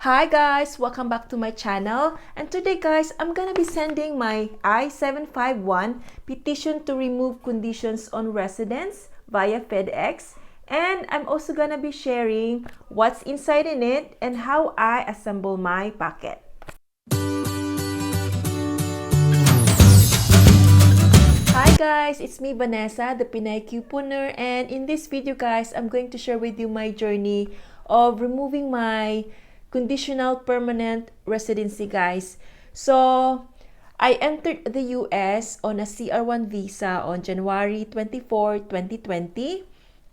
Hi guys, welcome back to my channel, and today guys I'm gonna be sending my I-751 petition to remove conditions on residence via FedEx, and I'm also gonna be sharing what's inside in it and how I assemble my packet. Hi guys, it's me Vanessa, the Pinay couponer, and in this video guys I'm going to share with you my journey of removing my conditional permanent residency guys. So I entered the US on a CR1 visa on January 24, 2020,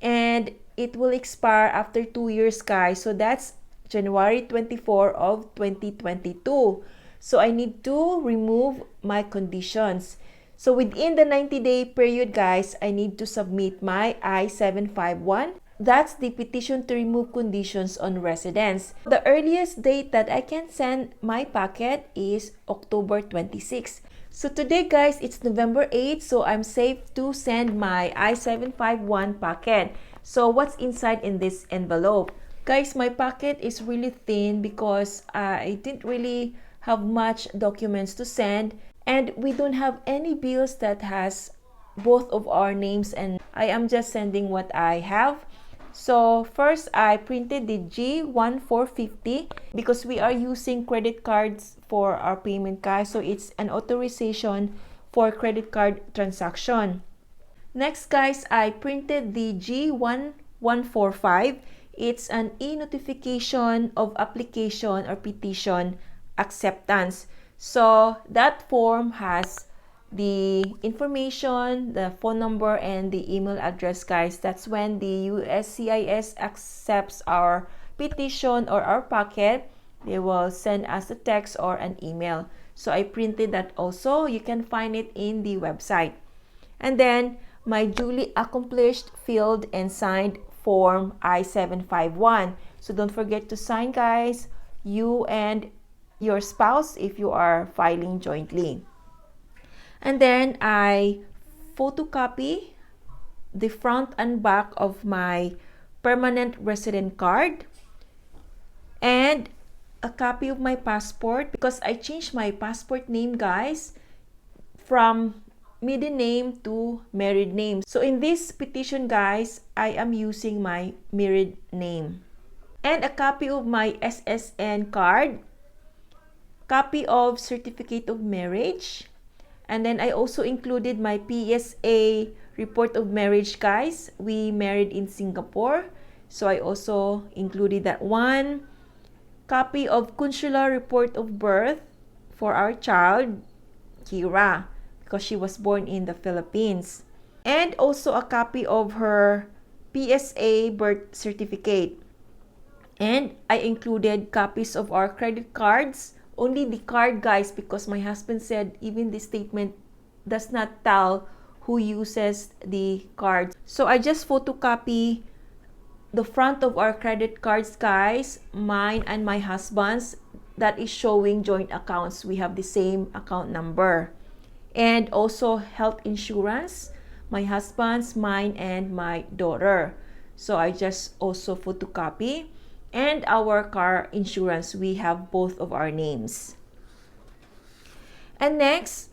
and it will expire after 2 years guys. So that's January 24 of 2022. So I need to remove my conditions. So within the 90-day period guys, I need to submit my I-751. That's the petition to remove conditions on residence. The earliest date that I can send my packet is October 26. So today guys, it's November 8, so I'm safe to send my I-751 packet. So what's inside in this envelope? Guys, my packet is really thin because I didn't really have much documents to send, and we don't have any bills that has both of our names, and I am just sending what I have. So first, I printed the G1450 because we are using credit cards for our payment guys. So it's an authorization for credit card transaction. Next guys, I printed the G1145. It's an e-notification of application or petition acceptance. So that form has the information, the phone number, and the email address guys. That's when the USCIS accepts our petition or our packet. They will send us a text or an email. So I printed that also. You can find it in the website. And then my duly accomplished, filled, and signed form I-751. So don't forget to sign guys, you and your spouse if you are filing jointly. And then I photocopy the front and back of my permanent resident card and a copy of my passport, because I changed my passport name guys from maiden name to married name. So in this petition guys, I am using my married name. And a copy of my SSN card, copy of certificate of marriage, and then I also included my PSA report of marriage guys. We married in Singapore, so I also included that one. Copy of consular report of birth for our child Kira, because she was born in the Philippines, and also a copy of her PSA birth certificate. And I included copies of our credit cards, only the card guys, because my husband said even the statement does not tell who uses the cards. So I just photocopy the front of our credit cards guys, mine and my husband's, that is showing joint accounts. We have the same account number. And also health insurance, my husband's, mine, and my daughter. So I just also photocopy. And our car insurance, we have both of our names. And next,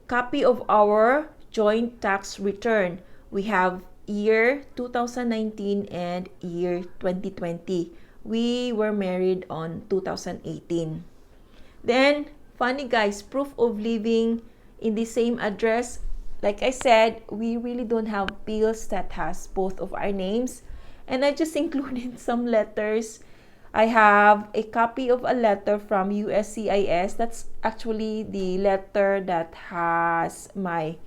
copy of our joint tax return. We have year 2019 and year 2020. We were married on 2018. Then, funny guys, proof of living in the same address. Like I said, we really don't have bills that has both of our names. And I just included some letters. I have a copy of a letter from USCIS. That's actually the letter that has my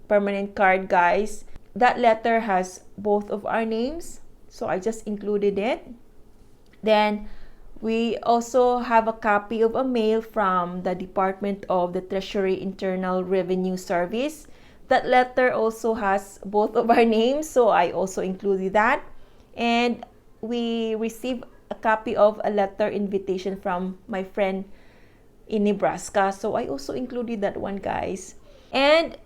permanent card guys. That letter has both of our names, so I just included it. Then we also have a copy of a mail from the Department of the Treasury Internal Revenue Service. That letter also has both of our names, so I also included that. And we received a copy of a letter invitation from my friend in Nebraska, so I also included that one guys. And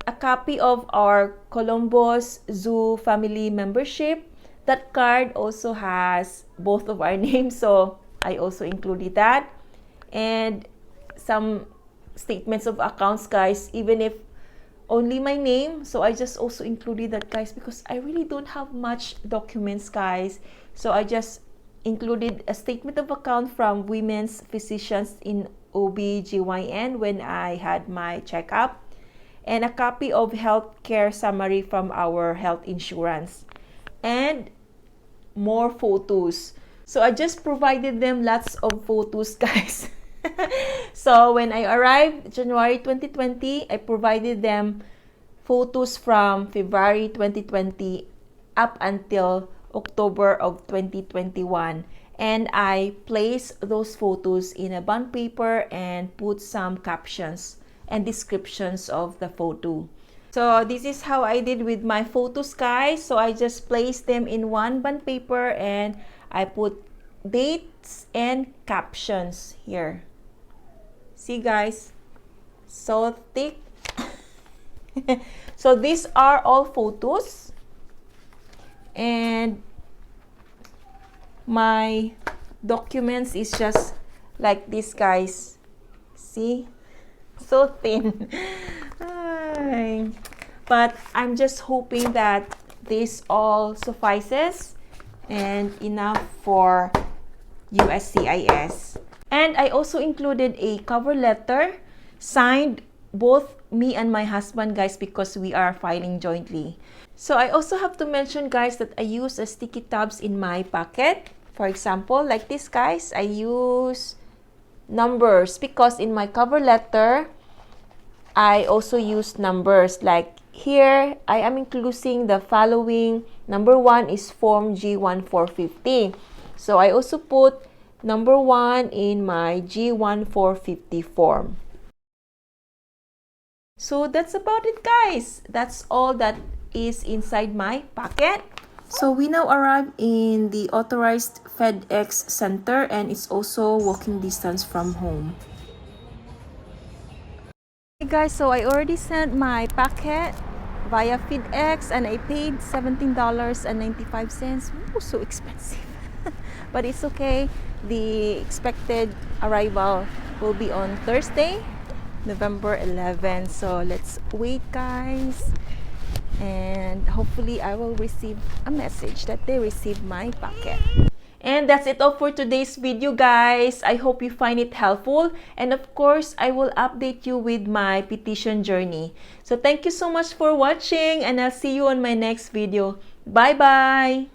a copy of our Columbus Zoo family membership. That card also has both of our names, so I also included that. And some statements of accounts, guys, even if only my name. So I just also included that, guys, because I really don't have much documents, guys. So I just included a statement of account from women's physicians in OBGYN when I had my checkup, and a copy of healthcare summary from our health insurance, and more photos. So I just provided them lots of photos, guys. So when I arrived January 2020, I provided them photos from February 2020 up until October of 2021. And I placed those photos in a bond paper and put some captions and descriptions of the photo. So this is how I did with my photos, guys. So I just placed them in one bond paper and I put dates and captions here. See, guys, so thick. So these are all photos, and my documents is just like this, guys. See, so thin. Ay. But I'm just hoping that this all suffices and enough for USCIS. And I also included a cover letter signed both me and my husband, guys, because we are filing jointly. So I also have to mention, guys, that I use a sticky tabs in my packet. For example, like this, guys, I use numbers because in my cover letter, I also use numbers. Like here, I am including the following. Number 1 is Form G1450. So I also put number 1 in my G1450 form. So that's about it, guys. That's all that is inside my packet. So we now arrive in the authorized FedEx center, and it's also walking distance from home. Hey guys, so I already sent my packet via FedEx and I paid $17.95. Ooh, so expensive. But it's okay. The expected arrival will be on Thursday, November 11. So let's wait, guys. And hopefully I will receive a message that they received my packet. And that's it all for today's video, guys. I hope you find it helpful. And of course, I will update you with my petition journey. So thank you so much for watching, and I'll see you on my next video. Bye-bye!